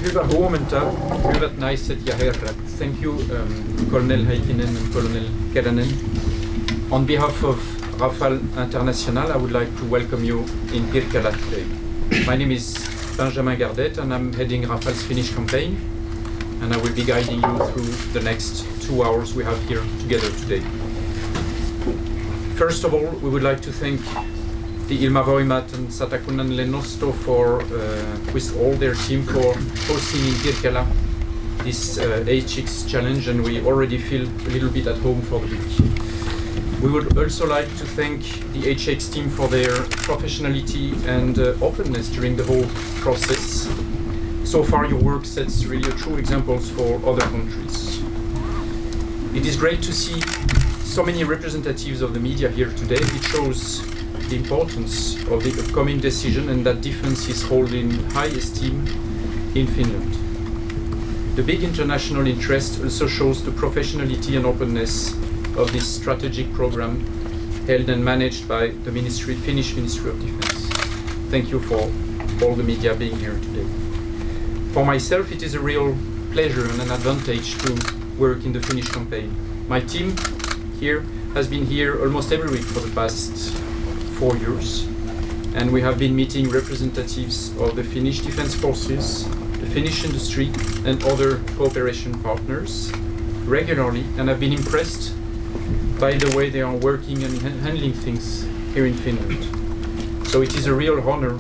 Hyvää huomenta, hyvät naiset ja herrat. Thank you, Colonel Heikkinen and Colonel Keränen. On behalf of Rafale International, I would like to welcome you in Pirkkala today. My name is Benjamin Gardet and I'm heading Rafale's Finnish campaign, and I will be guiding you through the next 2 hours we have here together today. First of all, we would like to thank the Ilmavoimat and Satakunnan Lennosto with all their team for hosting in Pirkkala this HX challenge, and we already feel a little bit at home for the week. We would also like to thank the HX team for their professionality and openness during the whole process. So far your work sets really true examples for other countries. It is great to see so many representatives of the media here today. It shows the importance of the upcoming decision and that defense is held in high esteem in Finland. The big international interest also shows the professionality and openness of this strategic program held and managed by the Finnish Ministry of Defense. Thank you for all the media being here today. For myself, it is a real pleasure and an advantage to work in the Finnish campaign. My team here has been here almost every week for the past 4 years, and we have been meeting representatives of the Finnish Defense Forces, the Finnish industry and other cooperation partners regularly, and I've been impressed by the way they are working and handling things here in Finland. So it is a real honor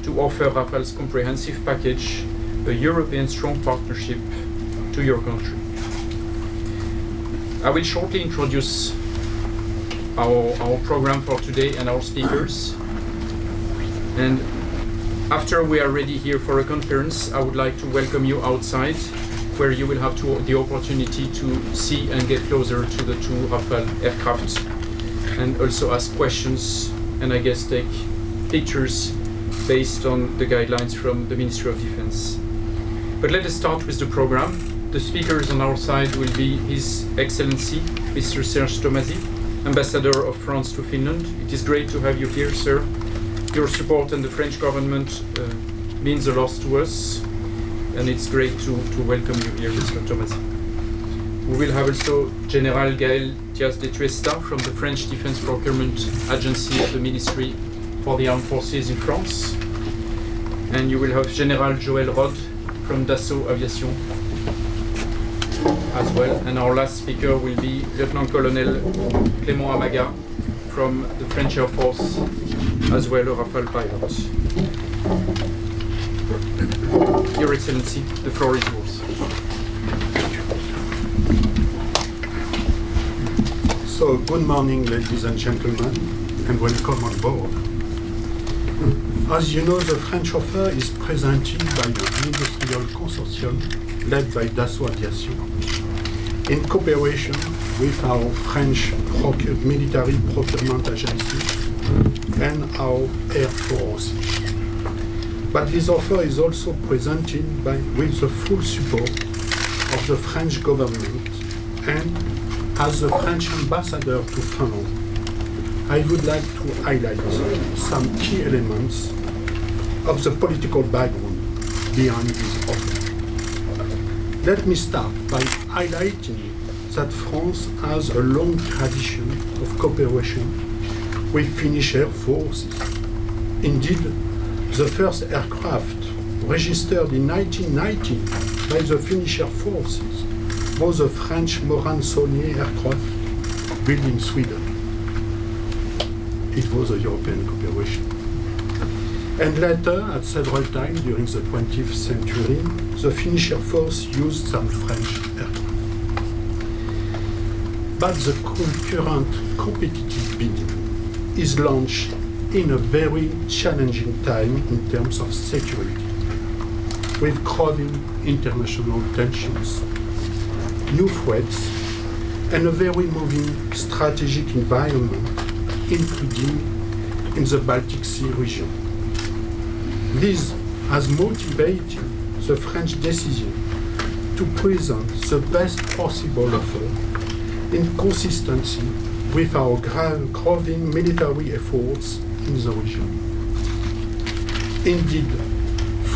to offer Rafale's comprehensive package, a European strong partnership, to your country. I will shortly introduce our program for today and our speakers. And after we are ready here for a conference, I would like to welcome you outside, where you will have the opportunity to see and get closer to the 2 Rafale aircraft and also ask questions and I guess take pictures based on the guidelines from the Ministry of Defense. But let us start with the program. The speakers on our side will be His Excellency Mr. Serge Tomasi, Ambassador of France to Finland. It is great to have you here, sir. Your support and the French government means a lot to us, and it's great to welcome you here, Mr. Tomasi. We will have also General Gaël Diaz de Tuesta from the French Defense Procurement Agency of the Ministry for the Armed Forces in France. And you will have General Joël Rode from Dassault Aviation as well. And our last speaker will be Lieutenant Colonel Clément Amaga from the French Air Force, as well a Rafale pilot. Your Excellency, the floor is yours. So, good morning, ladies and gentlemen, and welcome on board. As you know, the French offer is presented by an industrial consortium led by Dassault Aviation, in cooperation with our French military procurement agency and our Air Force. But this offer is also presented with the full support of the French government, and as the French ambassador to Finland, I would like to highlight some key elements of the political background behind this offer. Let me start by highlighting that France has a long tradition of cooperation with Finnish Air Force. Indeed, the first aircraft registered in 1990 by the Finnish Air Forces was a French Morane-Saulnier aircraft built in Sweden. It was a European cooperation. And later, at several times during the 20th century, the Finnish Air Force used some French aircraft. But the current competitive bidding is launched in a very challenging time in terms of security, with growing international tensions, new threats, and a very moving strategic environment, including in the Baltic Sea region. This has motivated the French decision to present the best possible offer in consistency with our growing military efforts in the region. Indeed,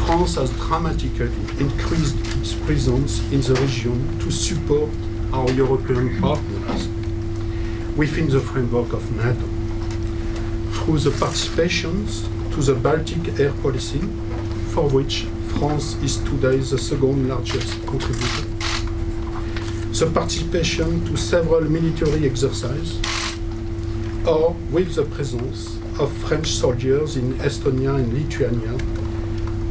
France has dramatically increased its presence in the region to support our European partners within the framework of NATO, through the participations to the Baltic Air Policy, for which France is today the second largest contributor, the participation to several military exercises, or with the presence of French soldiers in Estonia and Lithuania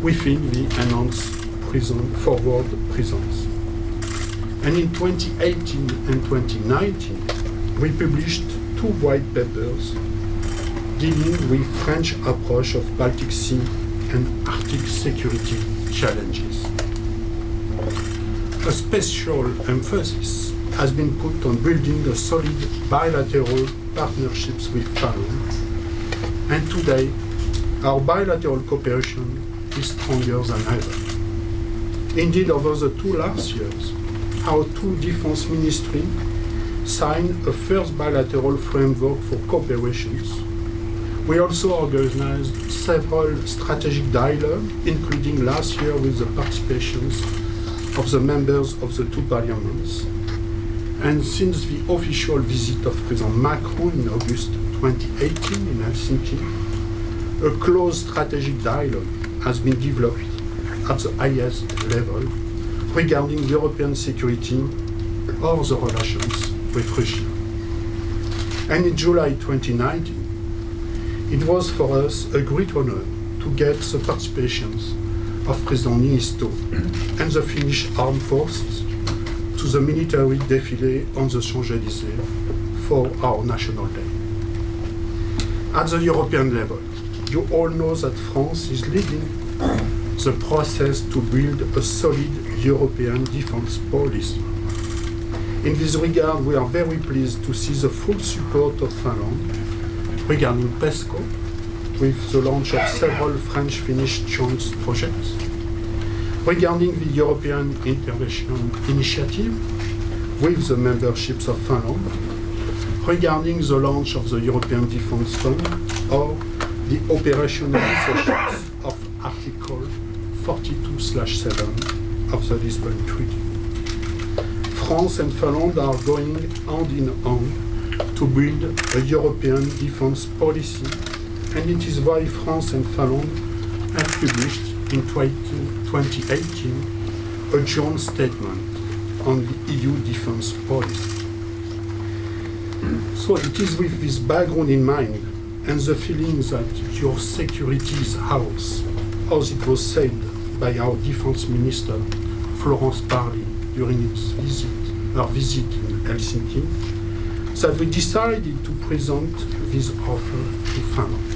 within the enhanced forward presence. And in 2018 and 2019, we published 2 white papers dealing with French approach of Baltic Sea and Arctic security challenges. A special emphasis has been put on building a solid bilateral partnerships with Finland, and today our bilateral cooperation is stronger than ever. Indeed, over the 2 last years, our 2 defense ministries signed a first bilateral framework for cooperations. We also organized several strategic dialogues, including last year with the participations of the members of the 2 parliaments. And since the official visit of President Macron in August 2018 in Helsinki, a close strategic dialogue has been developed at the highest level regarding European security or the relations with Russia. And in July 2019, it was for us a great honor to get the participations of President Niinistö and the Finnish Armed Forces to the military défilé on the Champs-Élysées for our National Day. At the European level, you all know that France is leading the process to build a solid European defense policy. In this regard, we are very pleased to see the full support of Finland regarding PESCO, with the launch of several French-Finnish joint projects, regarding the European Intervention Initiative, with the memberships of Finland, regarding the launch of the European Defence Fund, or the operationalizations of Article 42/7 of the Lisbon Treaty. France and Finland are going hand in hand to build a European defense policy, and it is why France and Finland have published in 2018 a joint statement on the EU defense policy. So it is with this background in mind and the feeling that your security is ours, as it was said by our defense minister Florence Parly during her visit in Helsinki, that we decided to present this offer to Finland.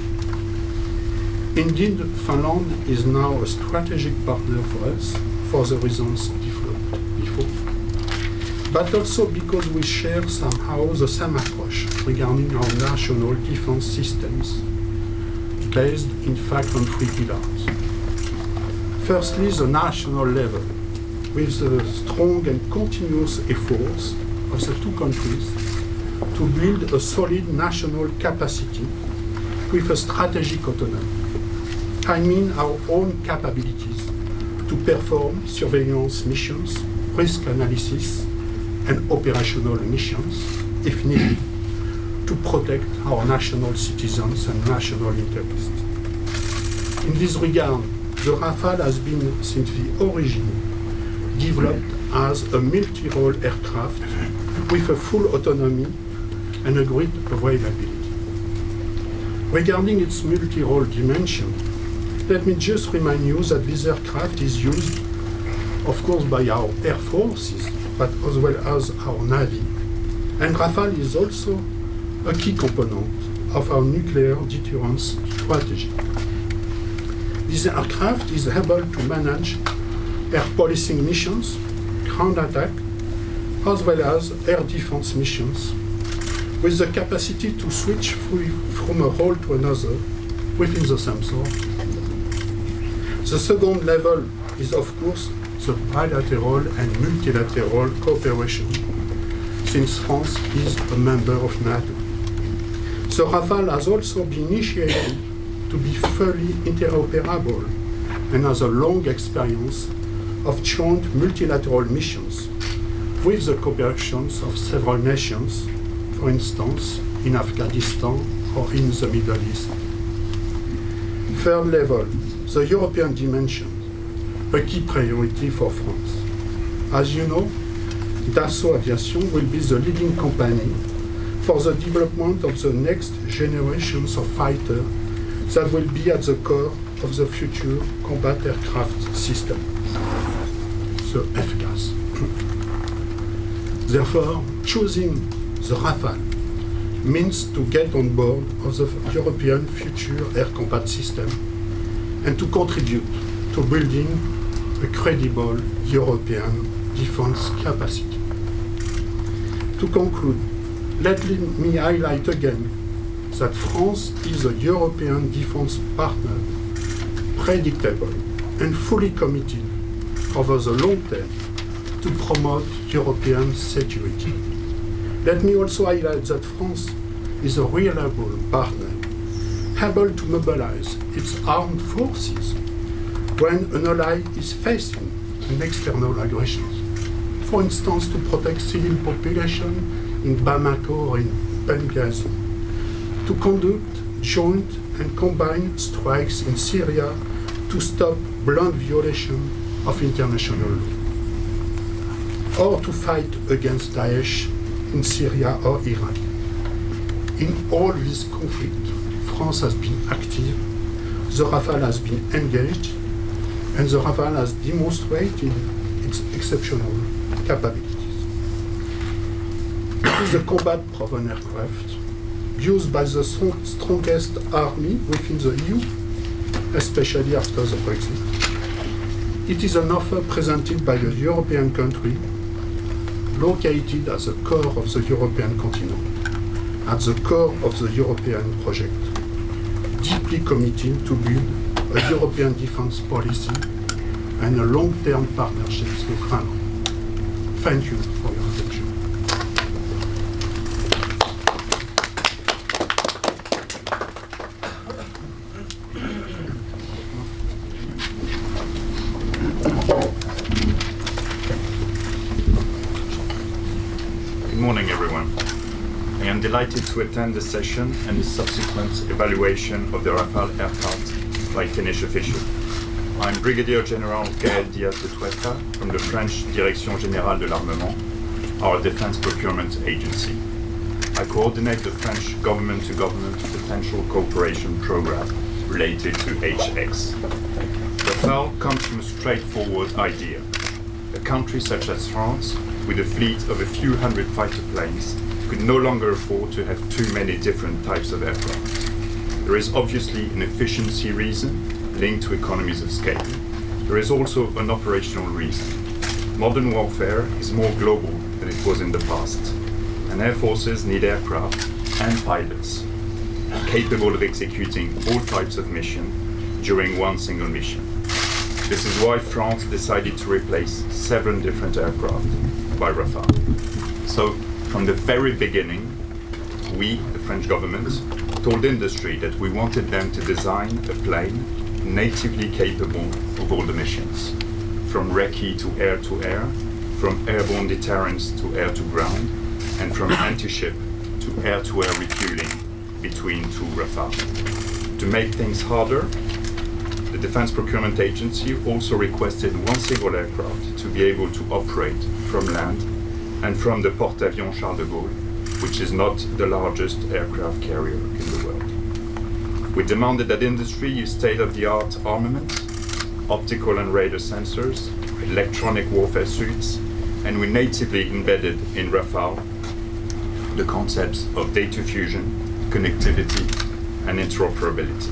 Indeed, Finland is now a strategic partner for us for the reasons developed before, but also because we share somehow the same approach regarding our national defense systems, based in fact on 3 pillars. Firstly, the national level, with the strong and continuous efforts of the 2 countries to build a solid national capacity with a strategic autonomy. I mean our own capabilities to perform surveillance missions, risk analysis, and operational missions, if needed, to protect our national citizens and national interests. In this regard, the Rafale has been, since the origin, developed as a multi-role aircraft with a full autonomy and a great availability. Regarding its multi-role dimension, let me just remind you that this aircraft is used, of course, by our air forces, but as well as our Navy. And Rafale is also a key component of our nuclear deterrence strategy. This aircraft is able to manage air policing missions, ground attack, as well as air defense missions, with the capacity to switch from a role to another within the same zone. The second level is, of course, the bilateral and multilateral cooperation, since France is a member of NATO. The Rafale has also been initiated to be fully interoperable and has a long experience of joint multilateral missions with the cooperation of several nations, for instance, in Afghanistan or in the Middle East. Third level, the European dimension, a key priority for France. As you know, Dassault Aviation will be the leading company for the development of the next generations of fighters that will be at the core of the future combat aircraft system, the FCAS. Therefore, choosing the Rafale means to get on board of the European future air combat system and to contribute to building a credible European defense capacity. To conclude, let me highlight again that France is a European defense partner, predictable and fully committed over the long term to promote European security. Let me also highlight that France is a reliable partner, able to mobilize its armed forces when an ally is facing an external aggression. For instance, to protect civil population in Bamako or in Benghazi, to conduct joint and combined strikes in Syria to stop blunt violation of international law, or to fight against Daesh in Syria or Iraq. In all these conflicts, France has been active, the Rafale has been engaged, and the Rafale has demonstrated its exceptional capabilities. It is a combat-proven aircraft used by the strongest army within the EU, especially after the Brexit. It is an offer presented by a European country located at the core of the European continent, at the core of the European project, deeply committed to build a European defense policy and a long-term partnerships with Finland. Thank you for your attention. Good morning, everyone. I am delighted to attend the session and the subsequent evaluation of the Rafale aircraft by Finnish officials. I'm Brigadier General Gaël Diaz de Tuesta from the French Direction Générale de l'Armement, our defense procurement agency. I coordinate the French government-to-government potential cooperation program related to HX. Rafale comes from a straightforward idea. A country such as France, with a fleet of a few hundred fighter planes, could no longer afford to have too many different types of aircraft. There is obviously an efficiency reason linked to economies of scale. There is also an operational reason. Modern warfare is more global than it was in the past, and air forces need aircraft and pilots capable of executing all types of mission during one single mission. This is why France decided to replace 7 different aircraft by Rafale. So, from the very beginning, we, the French government, told industry that we wanted them to design a plane natively capable of all the missions, from recce to air, from airborne deterrence to air-to-ground, and from anti-ship to air-to-air refueling between 2 Rafale. To make things harder, the Defense Procurement Agency also requested one single aircraft to be able to operate from land and from the Porte-Avions Charles de Gaulle, which is not the largest aircraft carrier in the world. We demanded that industry use state-of-the-art armament, optical and radar sensors, electronic warfare suites, and we natively embedded in Rafale the concepts of data fusion, connectivity, and interoperability.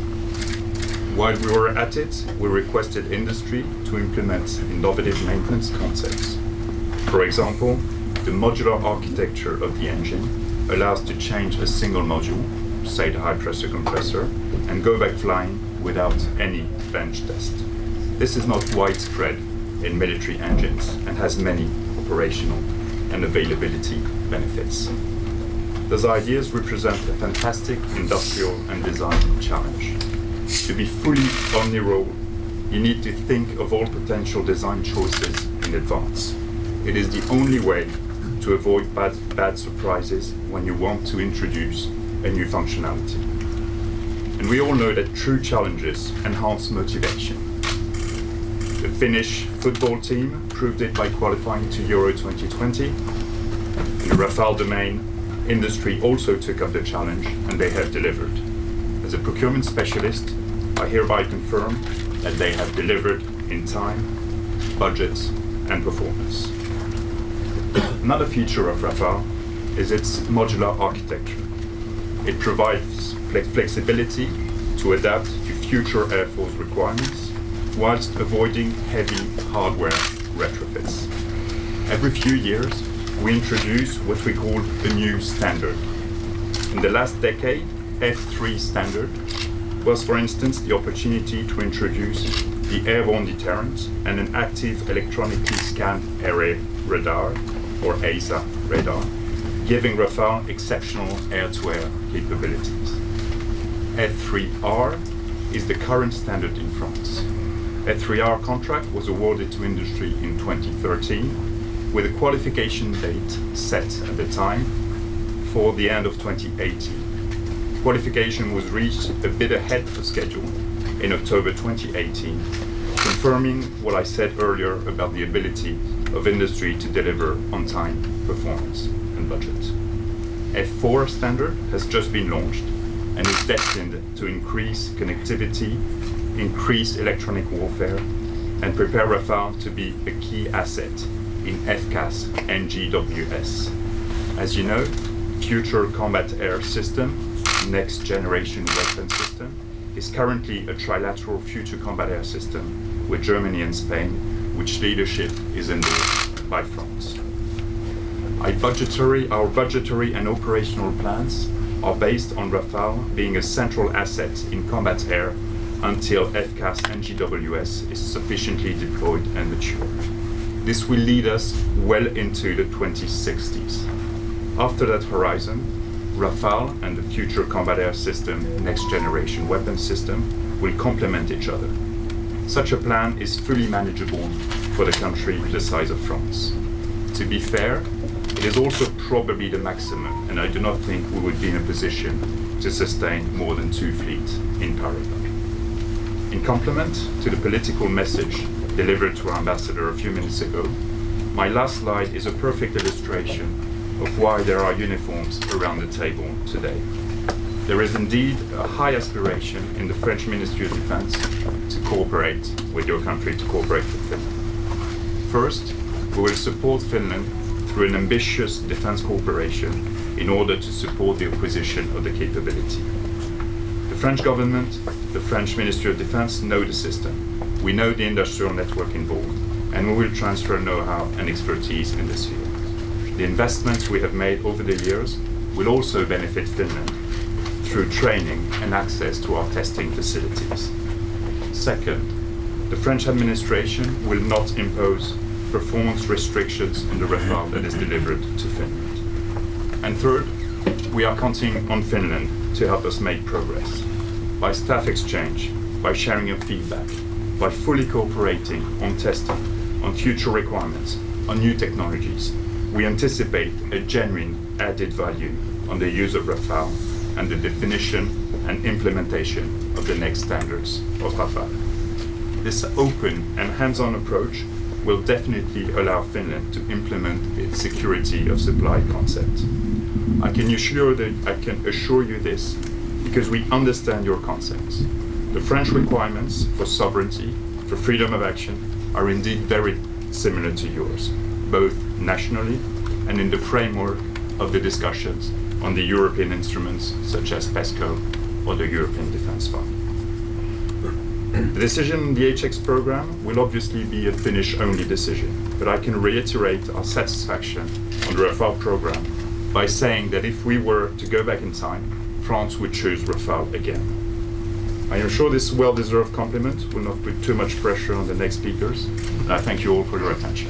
While we were at it, we requested industry to implement innovative maintenance concepts. For example, the modular architecture of the engine allows to change a single module, say the high-pressure compressor, and go back flying without any bench test. This is not widespread in military engines and has many operational and availability benefits. Those ideas represent a fantastic industrial and design challenge. To be fully Omnirole you need to think of all potential design choices in advance. It is the only way to avoid bad surprises when you want to introduce a new functionality. And we all know that true challenges enhance motivation. The Finnish football team proved it by qualifying to Euro 2020. In the Rafale domain, industry also took up the challenge and they have delivered. As a procurement specialist, I hereby confirm that they have delivered in time, budget, and performance. Another feature of Rafale is its modular architecture. It provides flexibility to adapt to future Air Force requirements whilst avoiding heavy hardware retrofits. Every few years, we introduce what we call a new standard. In the last decade, F3 standard was, for instance, the opportunity to introduce the airborne deterrent and an active electronically scanned area radar, or ASA radar, giving Rafale exceptional air-to-air capabilities. F3R is the current standard in France. F3R contract was awarded to industry in 2013, with a qualification date set at the time for the end of 2018. Qualification was reached a bit ahead of schedule in October 2018, confirming what I said earlier about the ability of industry to deliver on-time performance and budget. F4 standard has just been launched and is destined to increase connectivity, increase electronic warfare, and prepare Rafale to be a key asset in FCAS and GWS. As you know, Future Combat Air System, Next Generation Weapon System, is currently a trilateral future combat air system with Germany and Spain, which leadership is endorsed by France. Our budgetary and operational plans are based on Rafale being a central asset in combat air until FCAS and GWS is sufficiently deployed and matured. This will lead us well into the 2060s. After that horizon, Rafale and the Future Combat Air System Next Generation Weapon System will complement each other. Such a plan is fully manageable for the country the size of France. To be fair, it is also probably the maximum, and I do not think we would be in a position to sustain more than 2 fleets in parallel. In complement to the political message delivered to our ambassador a few minutes ago, my last slide is a perfect illustration of why there are uniforms around the table today. There is indeed a high aspiration in the French Ministry of Defense to cooperate with your country, to cooperate with Finland. First, we will support Finland through an ambitious defense cooperation in order to support the acquisition of the capability. The French government, the French Ministry of Defense know the system. We know the industrial network involved, and we will transfer know-how and expertise in this field. The investments we have made over the years will also benefit Finland through training and access to our testing facilities. Second, the French administration will not impose performance restrictions in the Rafale that is delivered to Finland. And third, we are counting on Finland to help us make progress. By staff exchange, by sharing of feedback, by fully cooperating on testing, on future requirements, on new technologies, we anticipate a genuine added value on the use of Rafale and the definition and implementation of the next standards of Rafale. This open and hands-on approach will definitely allow Finland to implement its security of supply concept. I can assure you this because we understand your concepts. The French requirements for sovereignty, for freedom of action, are indeed very similar to yours, both nationally and in the framework of the discussions on the European instruments such as PESCO or the European Defence Fund. The decision on the HX program will obviously be a Finnish-only decision, but I can reiterate our satisfaction on the Rafale program by saying that if we were to go back in time, France would choose Rafale again. I am sure this well-deserved compliment will not put too much pressure on the next speakers. I thank you all for your attention.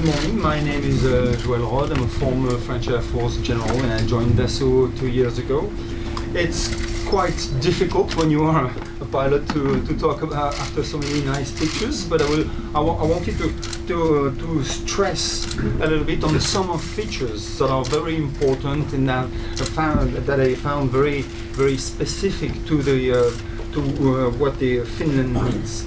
Good morning, my name is Joël Rode. I'm a former French Air Force general and I joined Dassault 2 years ago. It's quite difficult when you are a pilot to talk about after so many nice pictures, but I wanted to stress a little bit on some of features that are very important and that I found very specific to what the Finland needs.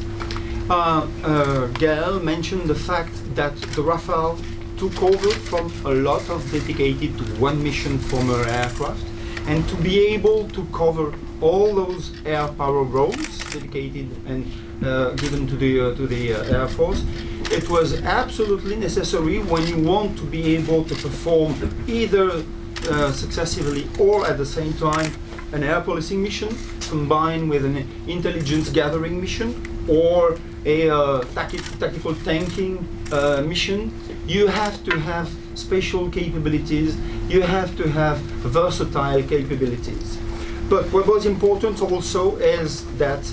Gael mentioned the fact that the Rafale took over from a lot of dedicated to one mission former aircraft, and to be able to cover all those air power roles dedicated and given to the Air Force, it was absolutely necessary when you want to be able to perform either successively or at the same time an air policing mission combined with an intelligence gathering mission or a tactical tanking mission. You have to have special capabilities, you have to have versatile capabilities. But what was important also is that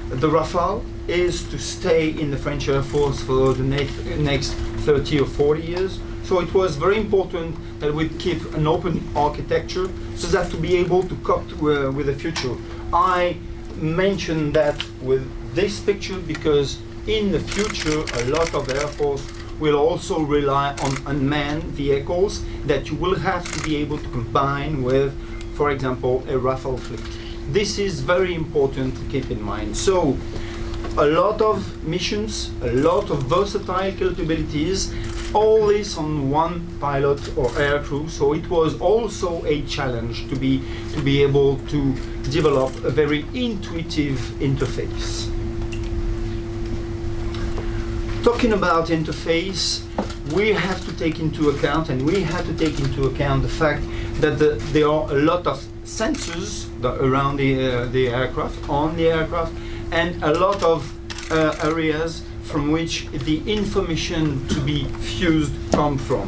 the Rafale is to stay in the French Air Force for the next 30 or 40 years. So it was very important that we keep an open architecture so that to be able to cope with the future. I mentioned that with this picture because in the future a lot of Air Force will also rely on unmanned vehicles that you will have to be able to combine with, for example, a Rafale fleet. This is very important to keep in mind. So a lot of missions, a lot of versatile capabilities, all this on one pilot or air crew. So it was also a challenge to be able to develop a very intuitive interface. Talking about interface, we have to take into account, the fact that there are a lot of sensors around the aircraft, on the aircraft, and a lot of areas from which the information to be fused come from.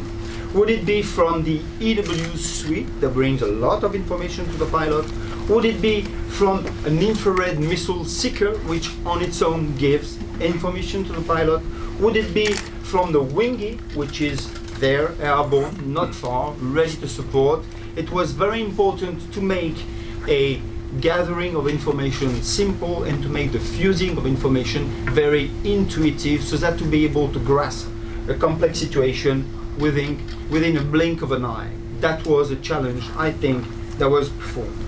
Would it be from the EW suite that brings a lot of information to the pilot? Would it be from an infrared missile seeker, which on its own gives information to the pilot? Would it be from the wingy, which is there, airborne, not far, ready to support? It was very important to make a gathering of information simple and to make the fusing of information very intuitive so that to be able to grasp a complex situation within a blink of an eye. That was a challenge, I think, that was performed.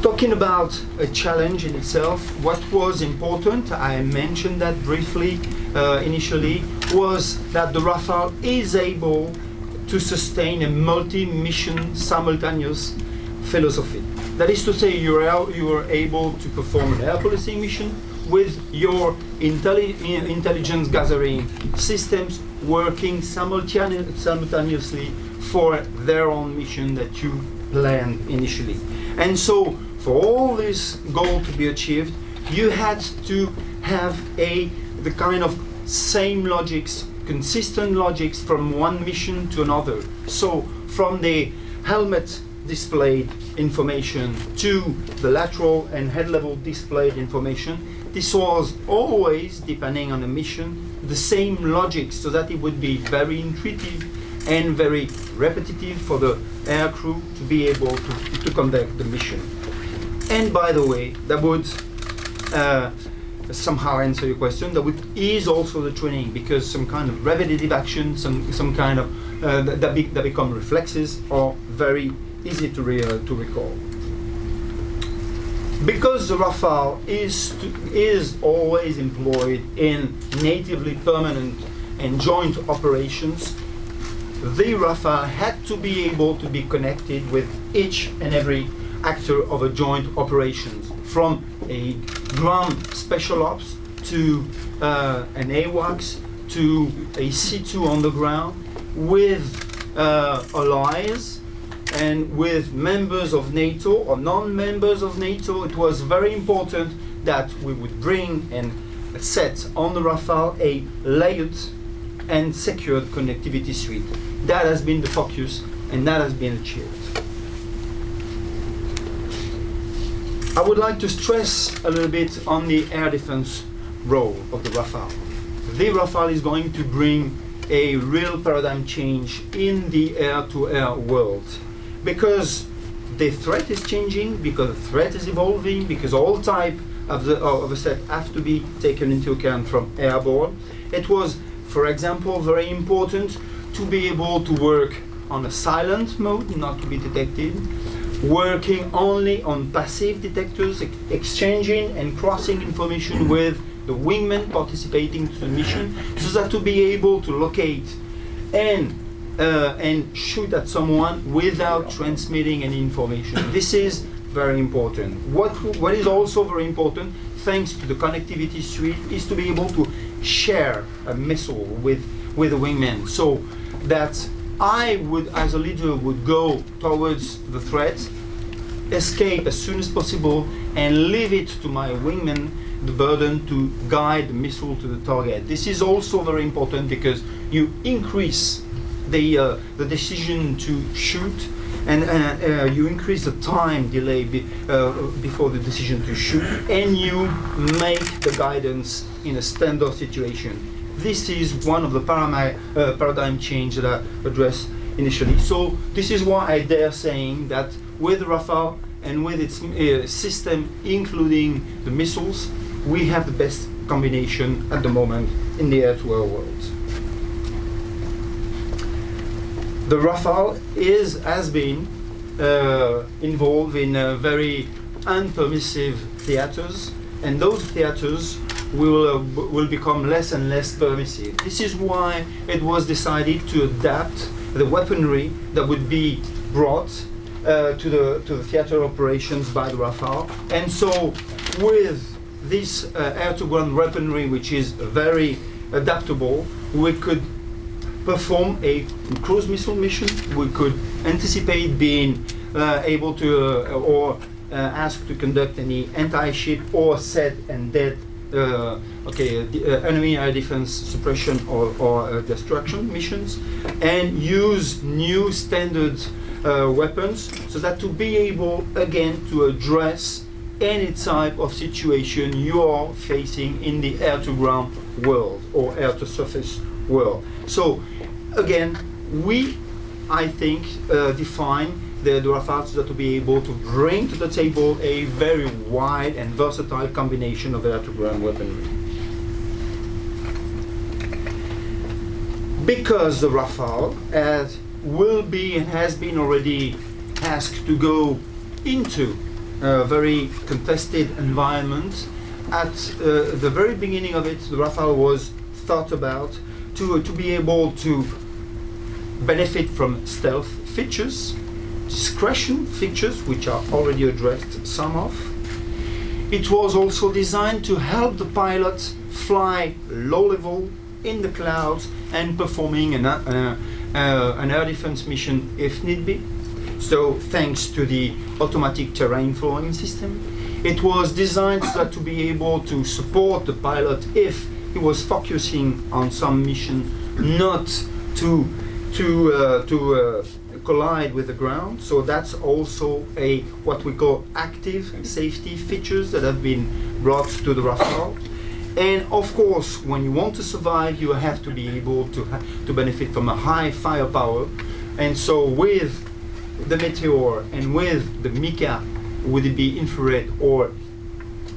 Talking about a challenge in itself, what was important, I mentioned that briefly initially, was that the Rafale is able to sustain a multi-mission simultaneous philosophy. That is to say, you are able to perform an air policing mission with your intelligence gathering systems working simultaneously for their own mission that you planned initially. And so, for all this goal to be achieved, you had to have the kind of same logics, consistent logics from one mission to another. So from the helmet displayed information to the lateral and head level displayed information, this was always, depending on the mission, the same logic so that it would be very intuitive and very repetitive for the air crew to be able to conduct the mission. And by the way, that would somehow answer your question, that would ease also the training because some kind of repetitive action, some kind of that become reflexes are very easy to recall. Because the Rafale is always employed in natively permanent and joint operations, the Rafale had to be able to be connected with each and every actor of a joint operations, from a ground special ops to an AWACS to a C2 on the ground, with allies and with members of NATO or non-members of NATO. It was very important that we would bring and set on the Rafale a layered and secured connectivity suite. That has been the focus and that has been achieved. I would like to stress a little bit on the air defense role of the Rafale. the Rafale is going to bring a real paradigm change in the air-to-air world, because the threat is changing, because the threat is evolving, because all type of the threat have to be taken into account from airborne. It was, for example, very important to be able to work on a silent mode, not to be detected, working only on passive detectors, exchanging and crossing information with the wingmen participating to the mission, so that to be able to locate and shoot at someone without transmitting any information. This is very important. What is also very important, thanks to the connectivity suite, is to be able to share a missile with the wingman, so that I would, as a leader, would go towards the threat, escape as soon as possible, and leave it to my wingman the burden to guide the missile to the target. This is also very important because you increase the decision to shoot, and you increase the time delay before the decision to shoot, and you make the guidance in a standard situation. This is one of the paradigm change that I addressed initially. So this is why I dare saying that with Rafale and with its system, including the missiles, we have the best combination at the moment in the air-to-air world. The Rafale has been involved in very unpermissive theaters, and those theaters will become less and less permissive. This is why it was decided to adapt the weaponry that would be brought to the theater operations by the Rafale. And so with this air-to-ground weaponry, which is very adaptable, we could perform a cruise missile mission. We could anticipate being able to asked to conduct any anti-ship or set and dead enemy air defense suppression or destruction missions, and use new standard weapons, so that to be able again to address any type of situation you are facing in the air-to-ground world or air-to-surface world. So again, I think, define the Rafale so that to be able to bring to the table a very wide and versatile combination of air-to-ground weaponry. Because the Rafale will be and has been already asked to go into a very contested environment, at the very beginning of it, the Rafale was thought about to be able to benefit from stealth features, discretion features, which are already addressed some of. It was also designed to help the pilot fly low level in the clouds and performing an air defense mission if need be. So thanks to the automatic terrain following system. It was designed so that to be able to support the pilot if he was focusing on some mission, not to collide with the ground. So that's also what we call active safety features that have been brought to the Rafale. And of course, when you want to survive, you have to be able to benefit from a high firepower. And so with the Meteor and with the Mika, would it be infrared or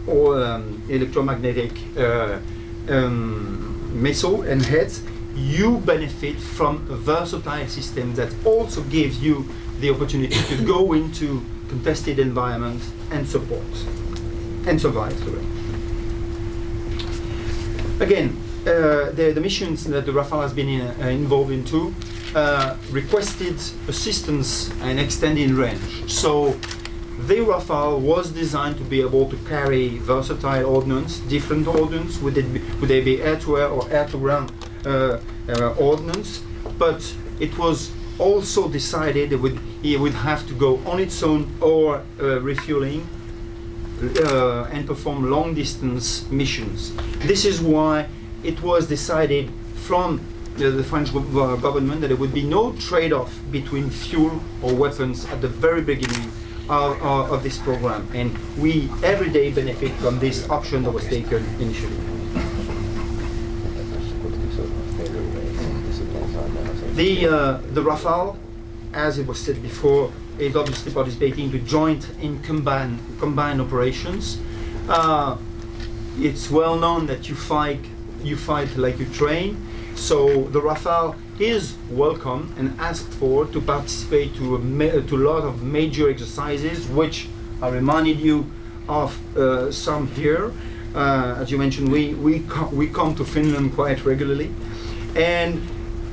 electromagnetic missile and heads, you benefit from a versatile system that also gives you the opportunity to go into contested environments and support and survive through it. Again, the missions that the Rafale has been involved in too requested assistance and extended range. So the Rafale was designed to be able to carry versatile ordnance, different ordnance, would they be air-to-air or air-to-ground ordnance, but it was also decided it would have to go on its own or refueling and perform long-distance missions. This is why it was decided from the French government that there would be no trade-off between fuel or weapons at the very beginning of this program, and we every day benefit from this option that was taken initially. The Rafale, as it was said before, is obviously participating to joint in combined operations. It's well known that you fight like you train. So the Rafale is welcome and asked for to participate to a lot of major exercises, which I reminded you of some here. As you mentioned, we come to Finland quite regularly, and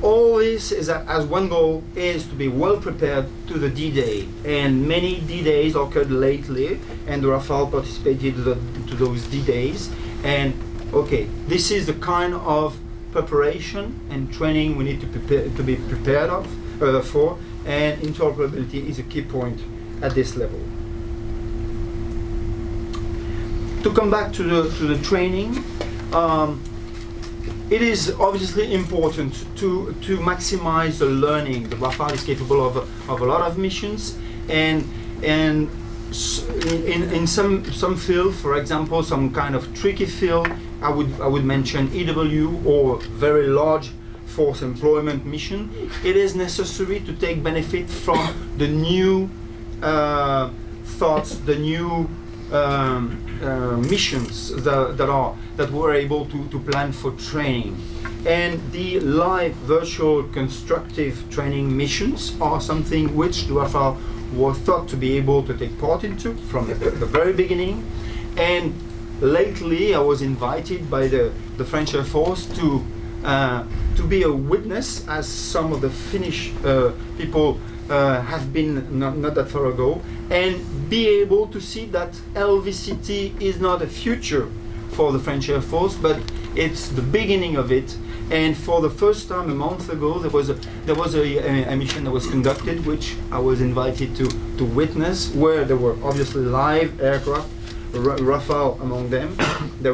all this is as one goal is to be well prepared to the D-Day, and many D-Days occurred lately, and the Rafale participated to those D-Days. And okay, this is the kind of preparation and training we need to be prepared for, and interoperability is a key point at this level. To come back to the training, it is obviously important to maximize the learning. The Rafale is capable of a lot of missions, and in some field, for example, some kind of tricky field, I would mention EW or very large force employment mission. It is necessary to take benefit from the new thoughts, the new missions that we're able to plan for training. And the live virtual constructive training missions are something which the Rafale was thought to be able to take part into from the very beginning. And lately I was invited by the French Air Force to be a witness, as some of the Finnish people have been not that far ago, and be able to see that LVCT is not a future for the French Air Force, but it's the beginning of it. And for the first time a month ago, there was a mission that was conducted, which I was invited to witness, where there were obviously live aircraft, Rafale among them. There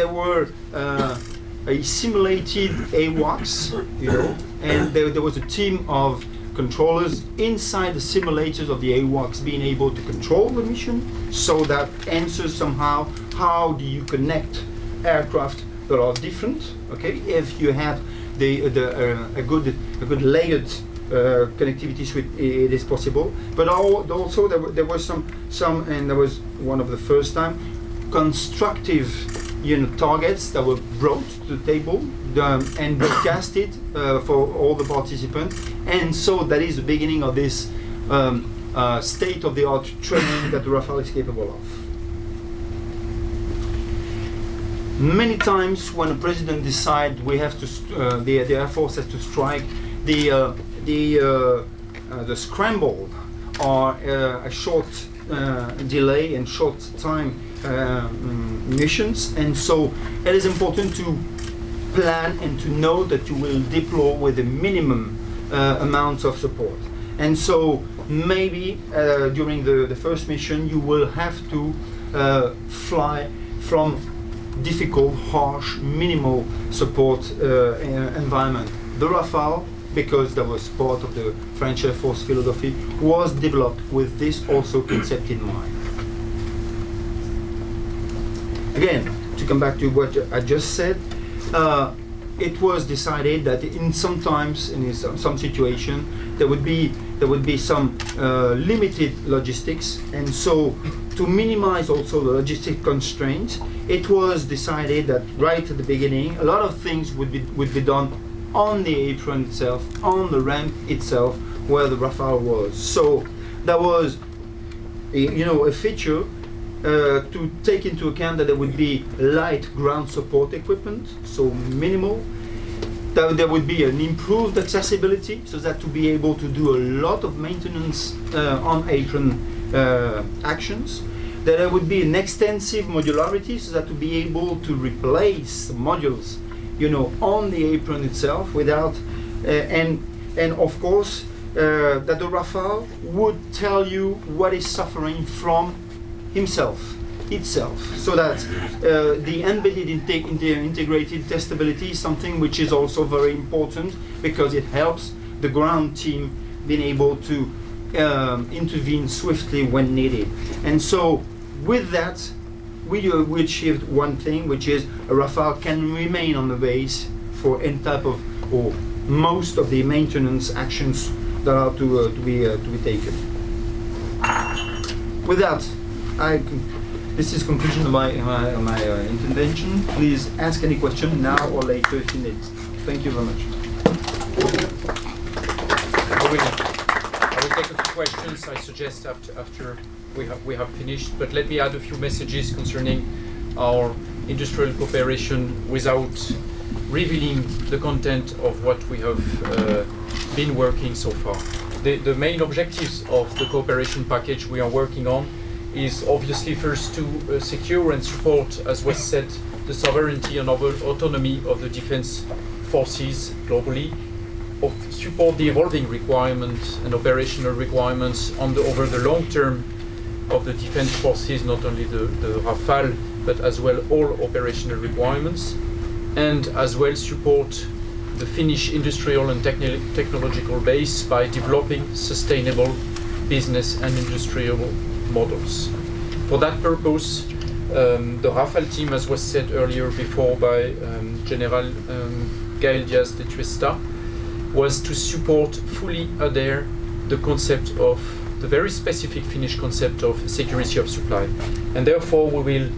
were a simulated AWACS, you know, and there was a team of controllers inside the simulators of the AWACS being able to control the mission. So that answers somehow how do you connect aircraft that are different. Okay, if you have a good layered connectivity suite, it is possible. But also there was some, and there was one of the first time constructive, you know, targets that were brought to the table and broadcasted for all the participants. And so that is the beginning of this state-of-the-art training that the Rafale is capable of. Many times when a president decides we have to, the Air Force has to strike the scramble or a short delay and short time missions, and so it is important to plan and to know that you will deploy with a minimum amount of support. And so maybe during the first mission you will have to fly from difficult, harsh, minimal support environment. The Rafale, because that was part of the French Air Force philosophy, was developed with this also concept in mind. Again, to come back to what I just said, it was decided that in some situation there would be some limited logistics, and so to minimize also the logistic constraints, it was decided that right at the beginning a lot of things would be done on the apron itself, on the ramp itself, where the Rafale was. So that was a feature to take into account that there would be light ground support equipment, so minimal. That there would be an improved accessibility, so that to be able to do a lot of maintenance on apron actions. That there would be an extensive modularity, so that to be able to replace modules, on the apron itself without, and of course that the Rafale would tell you what is suffering from itself, so that the embedded integrated testability is something which is also very important, because it helps the ground team being able to intervene swiftly when needed. And so with that we achieved one thing, which is a Rafale can remain on the base for any type of, or most of the maintenance actions that are to be taken. With that, this is conclusion of my intervention. Please ask any question now or later if you need. Thank you very much. I will take a few questions, I suggest, after we have finished. But let me add a few messages concerning our industrial cooperation without revealing the content of what we have been working so far. The main objectives of the cooperation package we are working on is obviously first to secure and support, as was said, the sovereignty and autonomy of the defense forces globally, support the evolving requirements and operational requirements over the long term of the defense forces, not only the Rafale, but as well all operational requirements, and as well support the Finnish industrial and technological base by developing sustainable business and industrial models. For that purpose, the Rafale team, as was said earlier before by General Gaël Diaz de Tuesta, was to support, fully adhere the concept of the very specific Finnish concept of security of supply. And therefore we will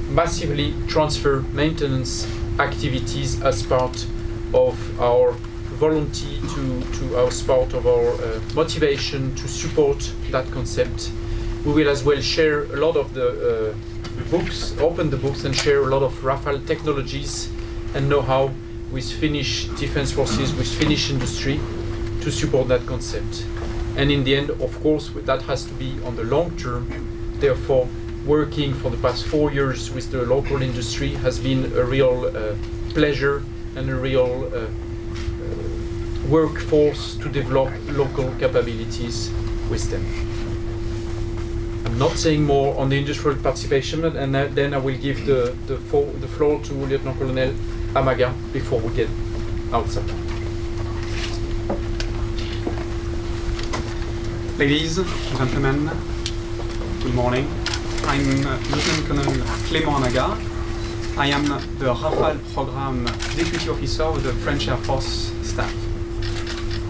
massively transfer maintenance activities as part of our volunteer as part of our motivation to support that concept. We will as well share a lot of the books, open the books and share a lot of Rafale technologies and know-how with Finnish defense forces, with Finnish industry to support that concept. And in the end, of course, that has to be on the long term. Therefore, working for the past 4 years with the local industry has been a real pleasure and a real workforce to develop local capabilities with them. I'm not saying more on the industrial participation, and then I will give the floor to Lieutenant Colonel Amaga before we get outside. Ladies, gentlemen, good morning. I'm Lieutenant Colonel Clément Amaga. I am the Rafale Program Deputy Officer with the French Air Force staff.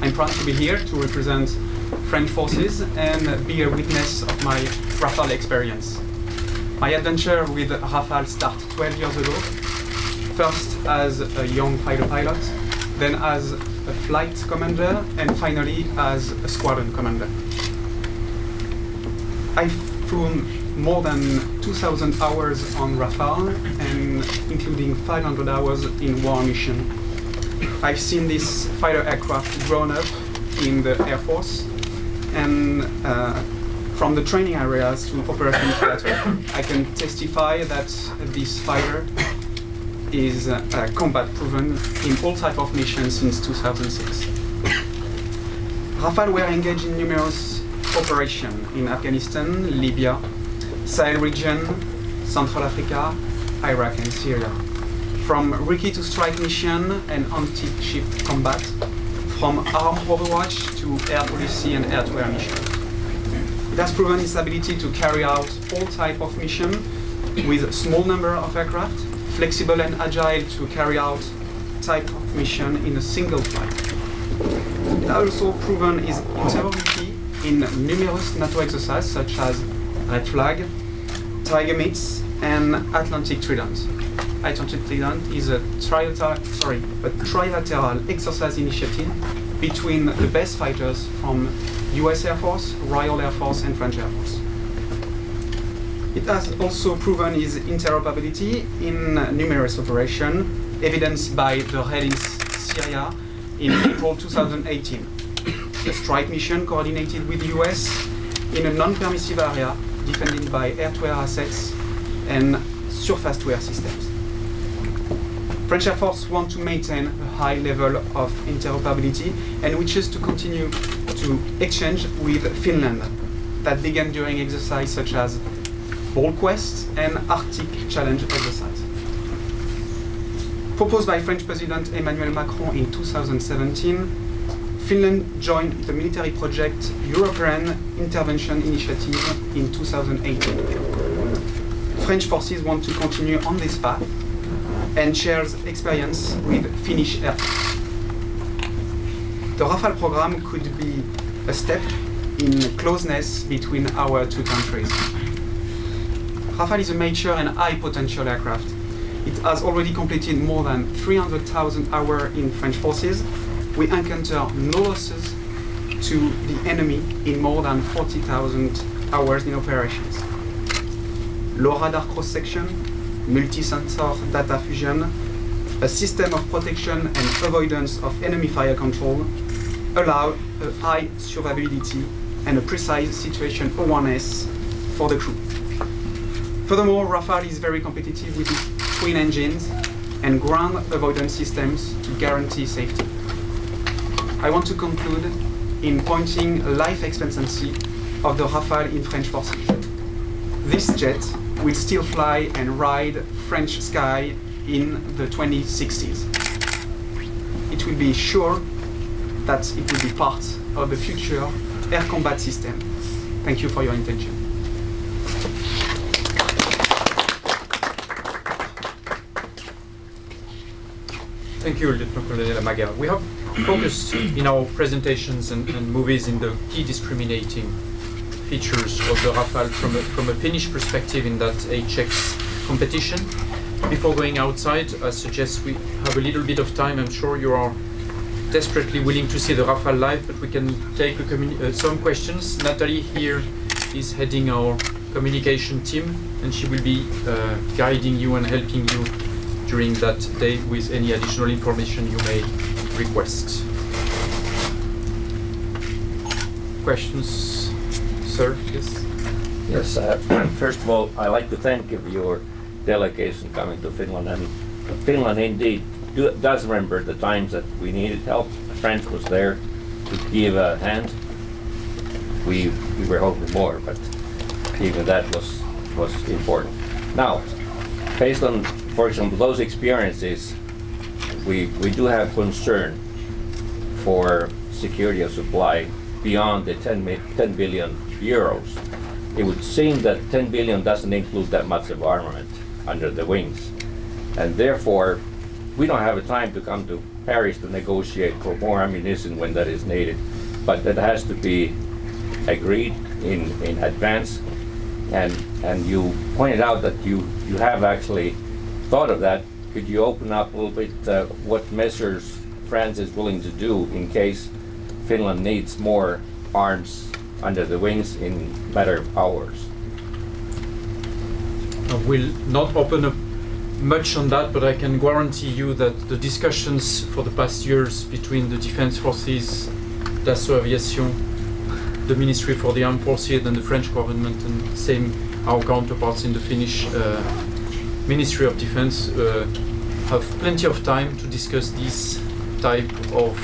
I'm proud to be here to represent French forces and be a witness of my Rafale experience. My adventure with Rafale started 12 years ago, first as a young fighter pilot, then as a flight commander, and finally as a squadron commander. I've flown more than 2,000 hours on Rafale, and including 500 hours in war mission. I've seen this fighter aircraft grown up in the Air Force, and from the training areas to operation theater, I can testify that this fighter is combat proven in all types of missions since 2006. Rafale were engaged in numerous operations in Afghanistan, Libya, Sahel region, Central Africa, Iraq and Syria. From recce to strike mission and anti-ship combat, from armed overwatch to air policy and air-to-air mission. It has proven its ability to carry out all types of mission with a small number of aircraft, flexible and agile to carry out type of mission in a single flight. It has also proven its interoperability in numerous NATO exercises such as Red Flag, Tiger Meets, and Atlantic Trident. Atlantic Trident is a trilateral exercise initiative between the best fighters from US Air Force, Royal Air Force, and French Air Force. It has also proven its interoperability in numerous operations, evidenced by the raid in Syria in April 2018. A strike mission coordinated with the US in a non-permissive area defended by air-to-air assets and surface-to-air systems. French Air Force want to maintain a high level of interoperability and wishes to continue to exchange with Finland that began during exercises such as Ball Quest and Arctic Challenge exercise. Proposed by French President Emmanuel Macron in 2017, Finland joined the military project European Intervention Initiative in 2018. French forces want to continue on this path and shares experience with Finnish Air Force. The Rafale program could be a step in closeness between our two countries. Rafale is a mature and high potential aircraft. It has already completed more than 300,000 hours in French forces. We encounter no losses to the enemy in more than 40,000 hours in operations. Low radar cross-section, multi-sensor data fusion, a system of protection and avoidance of enemy fire control allow a high survivability and a precise situation awareness for the crew. Furthermore, Rafale is very competitive with its twin engines and ground avoidance systems to guarantee safety. I want to conclude in pointing life expectancy of the Rafale in French forces. This jet will still fly and ride French sky in the 2060s. It will be sure that it will be part of the future air combat system. Thank you for your attention. Thank you, Lieutenant Colonel Amaga. We have focused in our presentations and movies in the key discriminating features of the Rafale from a Finnish perspective in that HX competition. Before going outside, I suggest we have a little bit of time. I'm sure you are desperately willing to see the Rafale live, but we can take some questions. Natalie here is heading our communication team, and she will be guiding you and helping you during that day with any additional information you may request. Questions, sir? Yes. Yes. First of all, I'd like to thank you for your delegation coming to Finland, and Finland indeed does remember the times that we needed help. The French was there to give a hand. We were hoping more, but even that was important. Now, based on, for example, those experiences, we do have concern for security of supply beyond the 10 billion euros. It would seem that 10 billion doesn't include that much of armament under the wings, and therefore we don't have the time to come to Paris to negotiate for more ammunition when that is needed, but that has to be agreed in advance. And you pointed out that you have actually thought of that. Could you open up a little bit what measures France is willing to do in case Finland needs more arms under the wings in matter of hours? I will not open up much on that, but I can guarantee you that the discussions for the past years between the Defense Forces, Dassault Aviation, the Ministry for the Armed Forces and the French government, and same our counterparts in the Finnish Ministry of Defense have plenty of time to discuss these type of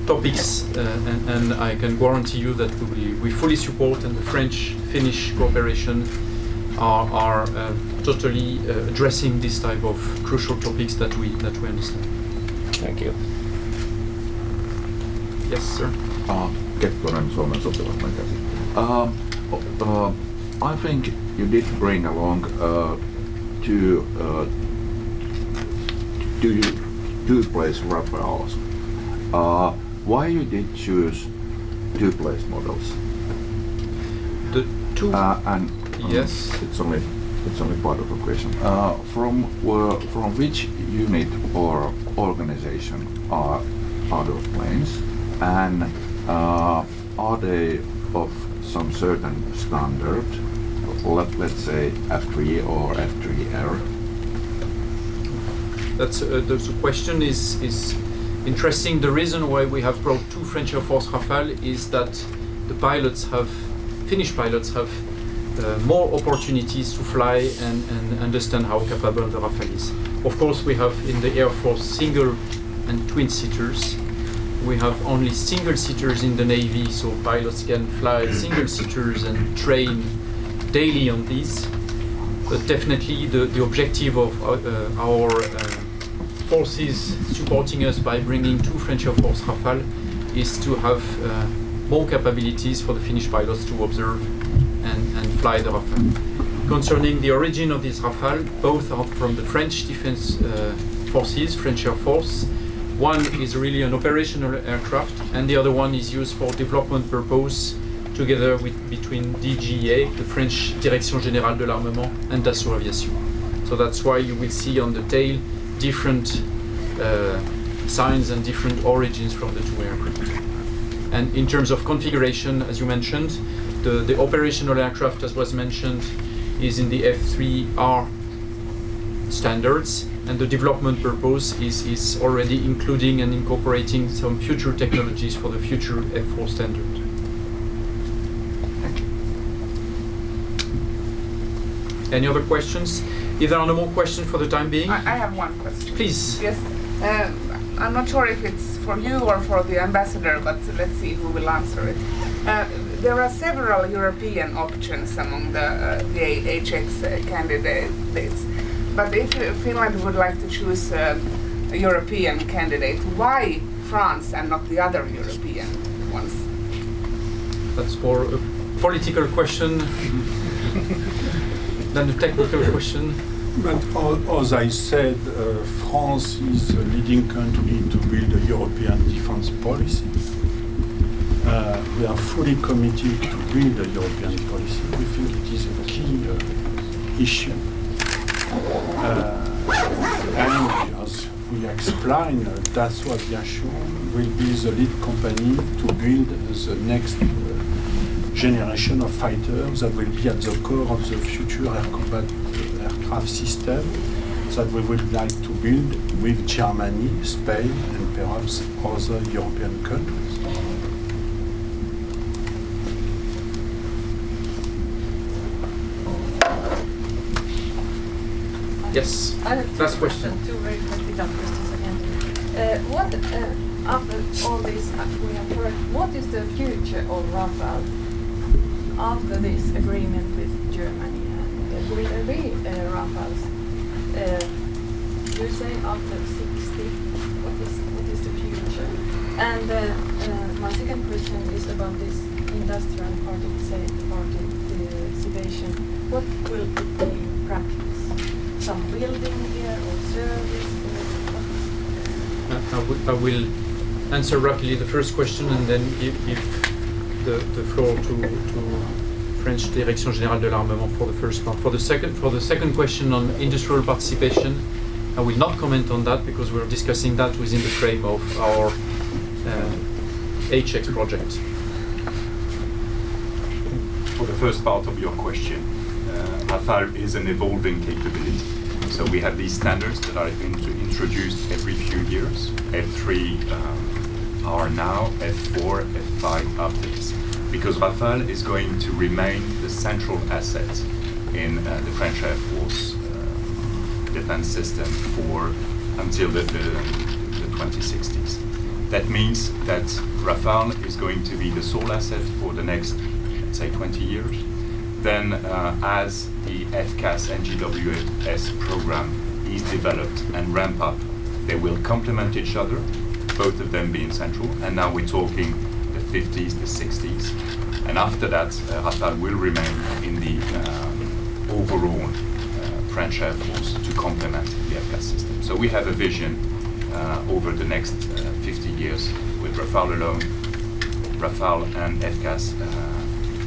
topics, and I can guarantee you that we fully support, and the French-Finnish cooperation are totally addressing this type of crucial topics that we understand. Thank you. Yes, sir. Kekkonen, Suomen sotilasmen käsi. I think you did bring along two-place Rafales. Why you did choose two-place models? The two. And yes. It's only part of the question. From which unit or organization are those planes, and are they of some certain standard? Let's say F3 or F3R. The question is interesting. The reason why we have brought two French Air Force Rafale is that the Finnish pilots have more opportunities to fly and understand how capable the Rafale is. Of course, we have in the Air Force single and twin seaters. We have only single seaters in the Navy, so pilots can fly single seaters and train daily on these. But definitely the objective of our forces supporting us by bringing two French Air Force Rafale is to have more capabilities for the Finnish pilots to observe and fly the Rafale. Concerning the origin of this Rafale, both are from the French Defense Forces, French Air Force, One is really an operational aircraft, and the other one is used for development purpose, together between DGA, the French Direction Générale de l'Armement, and Dassault Aviation. So that's why you will see on the tail different signs and different origins from the two aircraft. And in terms of configuration, as you mentioned, the operational aircraft, as was mentioned, is in the F3R standards, and the development purpose is already including and incorporating some future technologies for the future F4 standard. Any other questions? If there are no more questions for the time being, I have one question. please. Yes, I'm not sure if it's for you or for the ambassador, but let's see who will answer it. There are several European options among the HX candidates, but if Finland would like to choose a European candidate, why France and not the other European ones? That's more a political question than a technical question. But as I said, France is a leading country to build a European defense policy. We are fully committed to build a European policy. We think it is a key issue. And as we explained, Dassault Aviation will be the lead company to build the next generation of fighters that will be at the core of the future air combat aircraft system that we would like to build with Germany, Spain, and perhaps other European countries. Yes. I have Last question. Two very quickly dumb questions again. What, after all this we have heard, what is the future of Rafale after this agreement with Germany? And will there be Rafales? You say after 60. What is the future? And my second question is about this industrial participation. What will it be in practice? Some building here or service? I will answer rapidly the first question and then give the floor to French Direction Générale de l'Armement for the first part. For the second question on industrial participation, I will not comment on that because we're discussing that within the frame of our HX project. For the first part of your question, Rafale is an evolving capability. So we have these standards that are introduced every few years. F3 are now, F4, F5 after this. Because Rafale is going to remain the central asset in the French Air Force defense system for until the 2060s. That means that Rafale is going to be the sole asset for the next, let's say, 20 years. Then as the FCAS and GWS program is developed and ramp up, they will complement each other, both of them being central. And now we're talking the 50s, the 60s. And after that, Rafale will remain in the overall French Air Force to complement the FCAS system. So we have a vision over the next 50 years with Rafale alone, Rafale and FCAS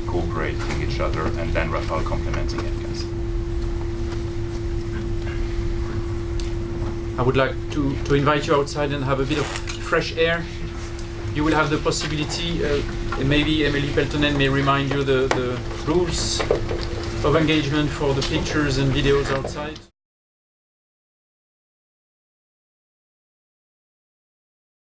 cooperating each other, and then Rafale complementing FCAS. I would like to invite you outside and have a bit of fresh air. You will have the possibility, maybe Emily Peltonen may remind you the rules of engagement for the pictures and videos outside.